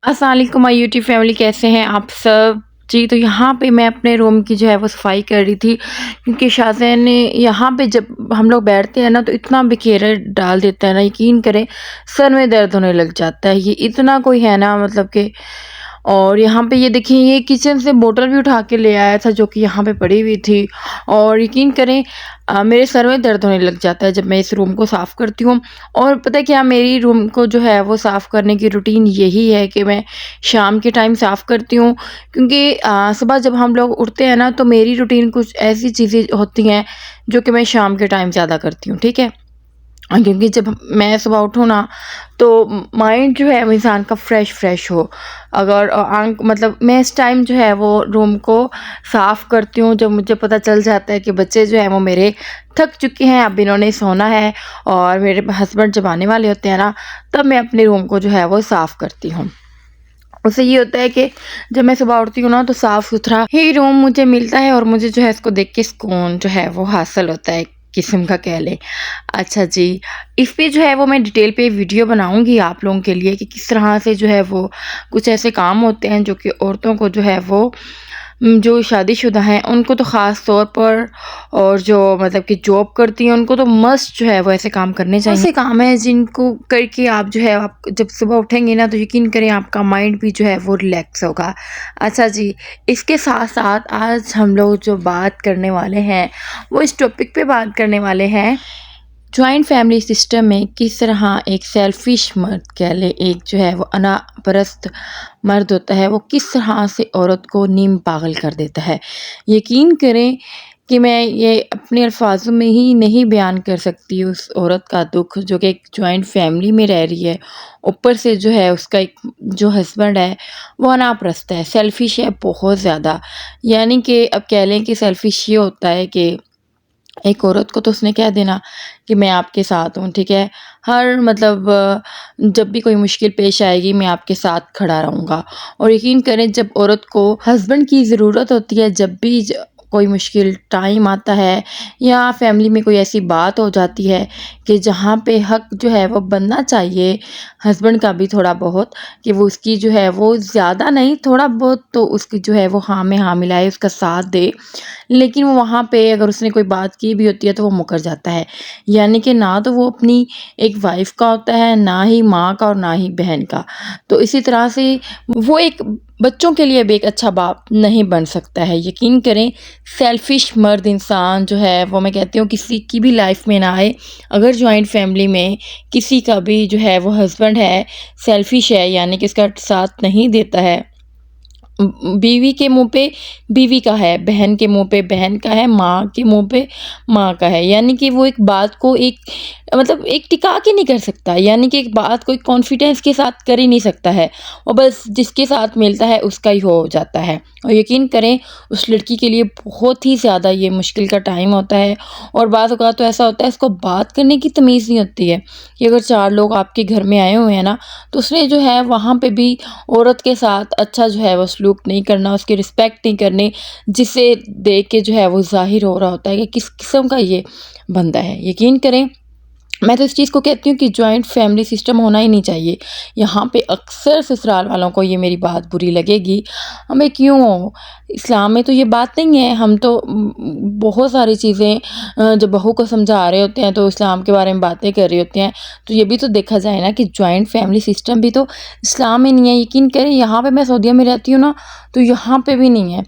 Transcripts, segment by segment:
अस्सलाम वालेकुम my YouTube family, कैसे हैं आप सब जी। तो यहाँ पे मैं अपने रूम की जो है वो सफाई कर रही थी, क्योंकि शाज़ैन ने यहाँ पे जब हम लोग बैठते हैं ना तो इतना बिखेरा डाल देता है ना, यकीन करें सर में दर्द होने लग जाता है। ये इतना कोई है ना, मतलब कि और यहाँ पे ये देखिए, ये किचन से बोतल भी उठा के ले आया था जो कि यहाँ पे पड़ी हुई थी। और यकीन करें मेरे सर में दर्द होने लग जाता है जब मैं इस रूम को साफ़ करती हूँ। और पता है क्या, मेरी रूम को जो है वो साफ़ करने की रूटीन यही है कि मैं शाम के टाइम साफ़ करती हूँ, क्योंकि सुबह जब हम लोग उठते हैं ना तो मेरी रूटीन कुछ ऐसी चीज़ें होती हैं जो कि मैं शाम के टाइम ज़्यादा करती हूँ, ठीक है। क्योंकि जब मैं सुबह उठूँ ना तो माइंड जो है वो इंसान का फ्रेश हो। अगर आंख मतलब मैं इस टाइम जो है वो रूम को साफ़ करती हूँ जब मुझे पता चल जाता है कि बच्चे जो हैं वो मेरे थक चुके हैं, अब इन्होंने सोना है और मेरे हस्बैंड जब आने वाले होते हैं ना, तब मैं अपने रूम को जो है वो साफ़ करती हूँ। उससे ये होता है कि जब मैं सुबह उठती हूँ ना तो साफ़-सुथरा ही रूम मुझे मिलता है और मुझे जो है इसको देख के सुकून जो है वो हासिल होता है, एक किस्म का कह लें। अच्छा जी, इस पे जो है वो मैं डिटेल पे वीडियो बनाऊँगी आप लोगों के लिए कि किस तरह से जो है वो कुछ ऐसे काम होते हैं जो कि औरतों को जो है वो जो शादीशुदा हैं उनको तो ख़ास तौर पर, और जो मतलब कि जॉब करती हैं उनको तो मस्ट जो है वो ऐसे काम करने चाहिए। ऐसे काम हैं जिनको करके आप जो है आप जब सुबह उठेंगे ना तो यकीन करें आपका माइंड भी जो है वो रिलैक्स होगा। अच्छा जी, इसके साथ-साथ आज हम लोग जो बात करने वाले हैं वो इस टॉपिक पे बात करने वाले हैं, जॉइंट फैमिली सिस्टम में किस तरह एक सेल्फिश मर्द कह लें, एक जो है वो अनापरस्त मर्द होता है, वो किस तरह से औरत को नीम पागल कर देता है। यकीन करें कि मैं ये अपने अल्फाजों में ही नहीं बयान कर सकती उस औरत का दुख जो कि एक जॉइंट फैमिली में रह रही है। ऊपर से जो है उसका एक जो हस्बैंड है वो अनापरस्त है, सेल्फिश है बहुत ज़्यादा। यानी कि अब कह लें कि सेल्फिश ये होता है कि एक औरत को तो उसने कह देना कि मैं आपके साथ हूँ, ठीक है। हर मतलब जब भी कोई मुश्किल पेश आएगी मैं आपके साथ खड़ा रहूँगा। और यकीन करें जब औरत को हस्बैंड की ज़रूरत होती है, जब भी कोई मुश्किल टाइम आता है या फैमिली में कोई ऐसी बात हो जाती है कि जहाँ पे हक जो है वो बनना चाहिए हस्बैंड का भी थोड़ा बहुत, कि वो उसकी जो है वो ज़्यादा नहीं थोड़ा बहुत तो उसकी जो है वो हाँ में हाँ मिलाए, उसका साथ दे। लेकिन वो वहाँ पे अगर उसने कोई बात की भी होती है तो वो मुकर जाता है। यानी कि ना तो वो अपनी एक वाइफ़ का होता है, ना ही माँ का और ना ही बहन का। तो इसी तरह से वो एक बच्चों के लिए भी एक अच्छा बाप नहीं बन सकता है। यकीन करें सेल्फ़िश मर्द इंसान जो है वो मैं कहती हूँ किसी की भी लाइफ़ में ना आए। अगर जॉइंट फ़ैमिली में किसी का भी जो है वो हस्बैंड है, सेल्फ़िश है यानी कि उसका साथ नहीं देता है, बीवी के मुँह पे बीवी का है, बहन के मुँह पे बहन का है, माँ के मुँह पे माँ का है। यानी कि वो एक बात को एक मतलब एक टिका के नहीं कर सकता, यानी कि एक बात को एक कॉन्फिडेंस के साथ कर ही नहीं सकता है। और बस जिसके साथ मिलता है उसका ही हो जाता है। और यकीन करें उस लड़की के लिए बहुत ही ज़्यादा ये मुश्किल का टाइम होता है। और बात औक़ात तो ऐसा होता है इसको बात करने की तमीज़ नहीं होती है कि अगर 4 लोग आपके घर में आए हुए हैं ना, तो उसने जो है वहाँ पे भी औरत के साथ अच्छा जो है वो सलूक नहीं करना, उसकी रिस्पेक्ट नहीं करनी, जिसे देख के जो है वो ज़ाहिर हो रहा होता है कि किस किस्म का ये बंदा है। यकीन करें मैं तो इस चीज़ को कहती हूँ कि जॉइंट फैमिली सिस्टम होना ही नहीं चाहिए। यहाँ पे अक्सर ससुराल वालों को ये मेरी बात बुरी लगेगी, हमें क्यों हो? इस्लाम में तो ये बात नहीं है। हम तो बहुत सारी चीज़ें जब बहू को समझा रहे होते हैं तो इस्लाम के बारे में बातें कर रहे होते हैं, तो ये भी तो देखा जाए ना कि जॉइंट फैमिली सिस्टम भी तो इस्लाम में नहीं है। यकीन करें यहाँ पे मैं सऊदीया में रहती हूँ ना, तो यहाँ पे भी नहीं है,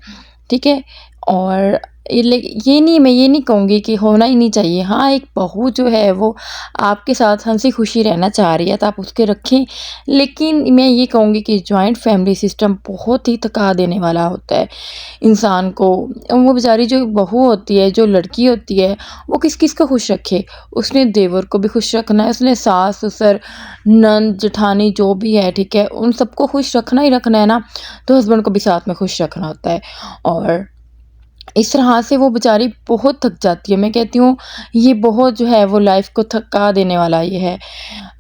ठीक है। और ये नहीं, मैं ये नहीं कहूँगी कि होना ही नहीं चाहिए। हाँ, एक बहू जो है वो आपके साथ हँसी-खुशी रहना चाह रही है तो आप उसके रखें। लेकिन मैं ये कहूँगी कि जॉइंट फैमिली सिस्टम बहुत ही थका देने वाला होता है इंसान को। वो बेचारी जो बहू होती है, जो लड़की होती है, वो किस-किस को खुश रखे। उसने देवर को भी खुश रखना है, उसने सास-ससुर, नंद, जेठानी जो भी है, ठीक है, उन सबको खुश रखना ही रखना है ना, तो हस्बैंड को भी साथ में खुश रखना होता है। और इस तरह से वो बेचारी बहुत थक जाती है। मैं कहती हूँ ये बहुत जो है वो लाइफ़ को थका देने वाला ये है।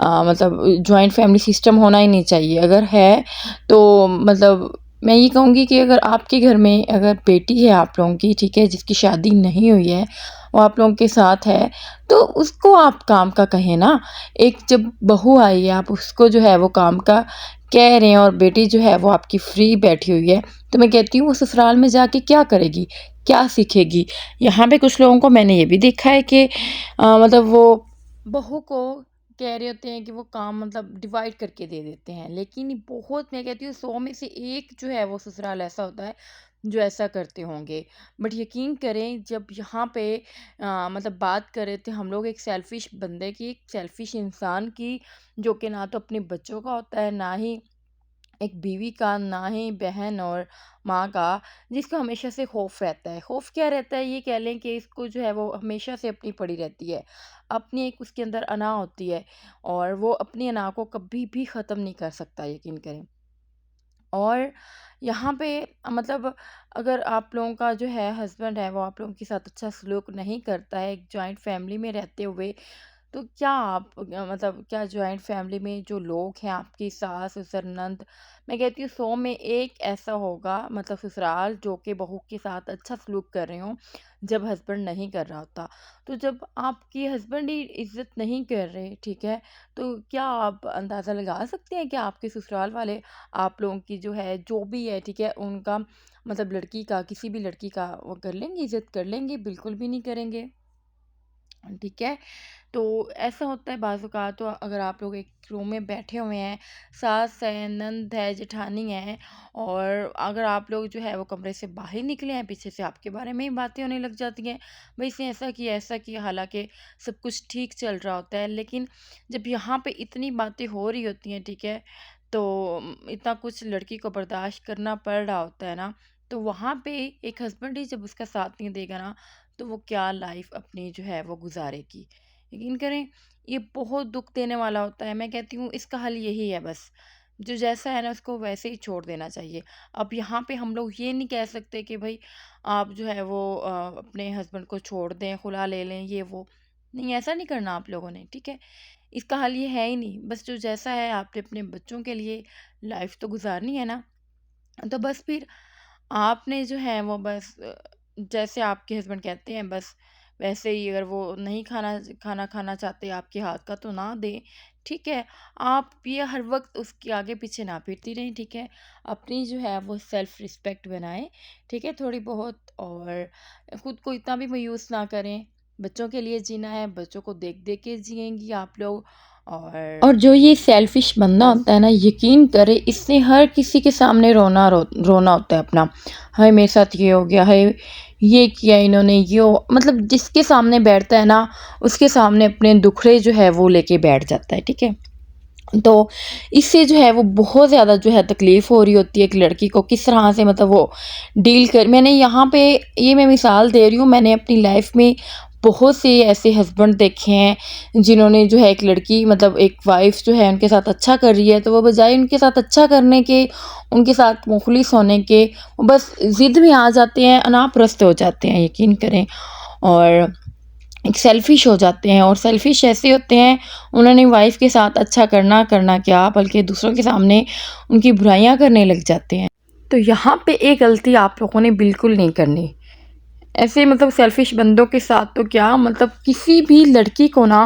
मतलब जॉइंट फैमिली सिस्टम होना ही नहीं चाहिए। अगर है तो मतलब मैं ये कहूँगी कि अगर आपके घर में अगर बेटी है आप लोगों की, ठीक है, जिसकी शादी नहीं हुई है, वो आप लोगों के साथ है, तो उसको आप काम का कहें ना। एक जब बहू आई है, आप उसको जो है वो काम का कह रहे हैं और बेटी जो है वो आपकी फ्री बैठी हुई है, तो मैं कहती हूँ वो ससुराल में जाके क्या करेगी, क्या सीखेगी। यहाँ पे कुछ लोगों को मैंने ये भी देखा है कि मतलब वो बहू को कह रहे होते हैं कि वो काम मतलब डिवाइड करके दे देते हैं, लेकिन बहुत, मैं कहती हूँ 100 में से एक जो है वो ससुराल ऐसा होता है जो ऐसा करते होंगे। बट यकीन करें, जब यहाँ पे मतलब बात कर रहे थे हम लोग एक सेल्फिश बंदे की, एक सेल्फिश इंसान की, जो कि ना तो अपने बच्चों का होता है, ना ही एक बीवी का, ना ही बहन और माँ का, जिसको हमेशा से खौफ रहता है। खौफ क्या रहता है, ये कह लें कि इसको जो है वो हमेशा से अपनी पड़ी रहती है। अपनी एक उसके अंदर अना होती है और वो अपनी अना को कभी भी ख़त्म नहीं कर सकता, यकीन करें। और यहाँ पे मतलब अगर आप लोगों का जो है हस्बैंड है वो आप लोगों के साथ अच्छा सलूक नहीं करता है, एक जॉइंट फैमिली में रहते हुए, तो क्या आप मतलब क्या जॉइंट फैमिली में जो लोग हैं, आपकी सास ससुर ननद, मैं कहती हूँ 100 में एक ऐसा होगा मतलब ससुराल जो कि बहू के साथ अच्छा सलूक कर रहे हों, जब हस्बैंड नहीं कर रहा होता। तो जब आपकी हस्बैंड ही इज्जत नहीं कर रहे, ठीक है, तो क्या आप अंदाज़ा लगा सकते हैं कि आपके ससुराल वाले आप लोगों की जो है जो भी है, ठीक है, उनका मतलब लड़की का, किसी भी लड़की का वो कर लेंगे, इज्जत कर लेंगे? बिल्कुल भी नहीं करेंगे। ठीक है। तो ऐसा होता है बाज़ औक़ात, तो अगर आप लोग एक रूम में बैठे हुए हैं, सास है, नंद है, जेठानी है, और अगर आप लोग जो है वो कमरे से बाहर निकले हैं, पीछे से आपके बारे में ही बातें होने लग जाती हैं, भई इसने ऐसा किया, हालाँकि सब कुछ ठीक चल रहा होता है। लेकिन जब यहाँ पे इतनी बातें हो रही होती हैं, ठीक है, तो इतना कुछ लड़की को बर्दाश्त करना पड़ रहा होता है ना, तो वहाँ पे एक हस्बैंड ही जब उसका साथ नहीं देगा ना, तो वो क्या लाइफ़ अपनी जो है वो गुज़ारेगी। यकीन करें, ये बहुत दुःख देने वाला होता है। मैं कहती हूँ इसका हल यही है बस, जो जैसा है ना उसको वैसे ही छोड़ देना चाहिए। अब यहाँ पे हम लोग ये नहीं कह सकते कि भई आप जो है वो अपने हस्बैंड को छोड़ दें, खुला ले लें, ये वो। नहीं, ऐसा नहीं करना आप लोगों ने, ठीक है? इसका हल ये है ही नहीं। बस जो जैसा है आपने अपने बच्चों के लिए लाइफ़ तो गुज़ारनी है ना, तो बस फिर आपने जो है वो बस जैसे आपके हस्बैंड कहते हैं बस वैसे ही, अगर वो नहीं खाना खाना चाहते आपके हाथ का तो ना दें, ठीक है। आप ये हर वक्त उसके आगे पीछे ना फिरती रहें, ठीक है। अपनी जो है वो सेल्फ रिस्पेक्ट बनाएं, ठीक है, थोड़ी बहुत, और खुद को इतना भी मायूस ना करें। बच्चों के लिए जीना है, बच्चों को देख देख के जिएंगी आप लोग। और जो ये सेल्फिश बंदा होता है ना, यकीन करें इसने हर किसी के सामने रोना होता है अपना। हाय मेरे साथ ये हो गया, हाय ये किया इन्होंने, ये मतलब जिसके सामने बैठता है ना, उसके सामने अपने दुखड़े जो है वो लेके बैठ जाता है, ठीक है। तो इससे जो है वो बहुत ज़्यादा जो है तकलीफ़ हो रही होती है एक लड़की को, किस तरह से मतलब वो डील कर, मैंने यहाँ पे ये मैं मिसाल दे रही हूँ, मैंने अपनी लाइफ में बहुत से ऐसे हस्बैंड देखे हैं जिन्होंने जो है एक लड़की मतलब एक वाइफ़ जो है उनके साथ अच्छा कर रही है, तो वो बजाय उनके साथ अच्छा करने के, उनके साथ मुखलिस होने के, वो बस ज़िद में आ जाते हैं, अनापरस्त हो जाते हैं, यकीन करें। और एक सेल्फिश हो जाते हैं, और सेल्फिश ऐसे होते हैं, उन्होंने वाइफ़ के साथ अच्छा करना करना क्या, बल्कि दूसरों के सामने उनकी बुराइयाँ करने लग जाते हैं। तो यहाँ पे एक गलती आप लोगों ने बिल्कुल नहीं करनी। ऐसे मतलब सेल्फिश बंदों के साथ तो क्या मतलब किसी भी लड़की को ना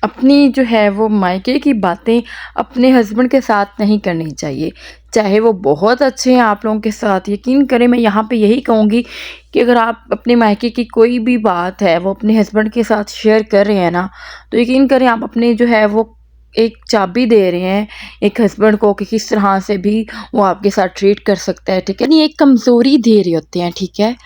अपनी जो है वो मायके की बातें अपने हस्बैंड के साथ नहीं करनी चाहिए, चाहे वो बहुत अच्छे हैं आप लोगों के साथ। यकीन करें, मैं यहाँ पे यही कहूँगी कि अगर आप अपने मायके की कोई भी बात है वो अपने हस्बैंड के साथ शेयर कर रहे हैं ना, तो यकीन करें आप अपने जो है वो एक चाबी दे रहे हैं एक हस्बैंड को कि किस तरह से भी वो आपके साथ ट्रीट कर सकता है, ठीक है। नहीं, एक कमज़ोरी दे रहे होते हैं, ठीक है।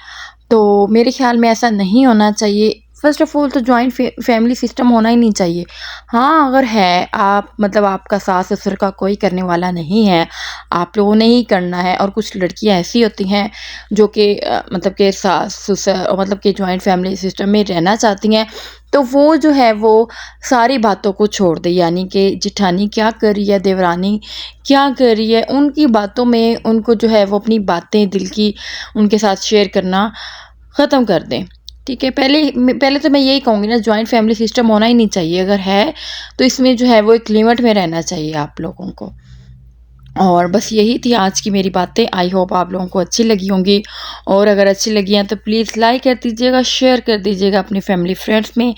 तो मेरे ख़्याल में ऐसा नहीं होना चाहिए। फ़र्स्ट ऑफ़ ऑल तो जॉइंट फैमिली सिस्टम होना ही नहीं चाहिए। हाँ, अगर है, आप मतलब आपका सास-ससुर का कोई करने वाला नहीं है, आप लोगों ने ही करना है। और कुछ लड़कियाँ ऐसी होती हैं जो कि मतलब कि सास-ससुर मतलब कि जॉइंट फैमिली सिस्टम में रहना चाहती हैं, तो वो जो है वो सारी बातों को छोड़ दें, यानी कि जेठानी क्या कर रही है, देवरानी क्या कर रही है, उनकी बातों में उनको जो है वो अपनी बातें दिल की उनके साथ शेयर करना ख़त्म कर दें, ठीक है। पहले तो मैं यही कहूँगी ना, जॉइंट फैमिली सिस्टम होना ही नहीं चाहिए। अगर है तो इसमें जो है वो एक लिमिट में रहना चाहिए आप लोगों को। और बस यही थी आज की मेरी बातें। आई होप आप लोगों को अच्छी लगी होंगी, और अगर अच्छी लगी हैं तो प्लीज़ लाइक कर दीजिएगा, शेयर कर दीजिएगा अपनी फैमिली फ्रेंड्स में।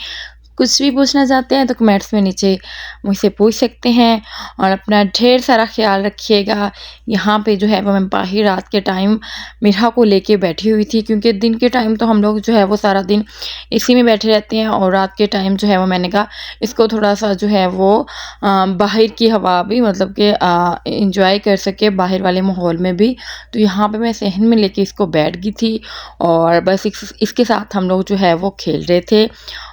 कुछ भी पूछना चाहते हैं तो कमेंट्स में नीचे मुझसे पूछ सकते हैं, और अपना ढेर सारा ख्याल रखिएगा। यहाँ पे जो है वो मैं बाहर रात के टाइम मिरहा को लेके बैठी हुई थी, क्योंकि दिन के टाइम तो हम लोग जो है वो सारा दिन इसी में बैठे रहते हैं, और रात के टाइम जो है वो मैंने कहा इसको थोड़ा सा जो है वो बाहर की हवा भी मतलब कि इंजॉय कर सके, बाहर वाले माहौल में भी। तो यहाँ पे मैं सहन में लेके इसको बैठ गई थी, और बस इसके साथ हम लोग जो है वो खेल रहे थे।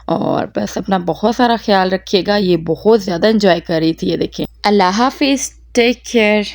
और बस अपना बहुत सारा ख्याल रखिएगा। ये बहुत ज़्यादा एंजॉय कर रही थी, ये देखें। अल्लाह हाफिज़, टेक केयर।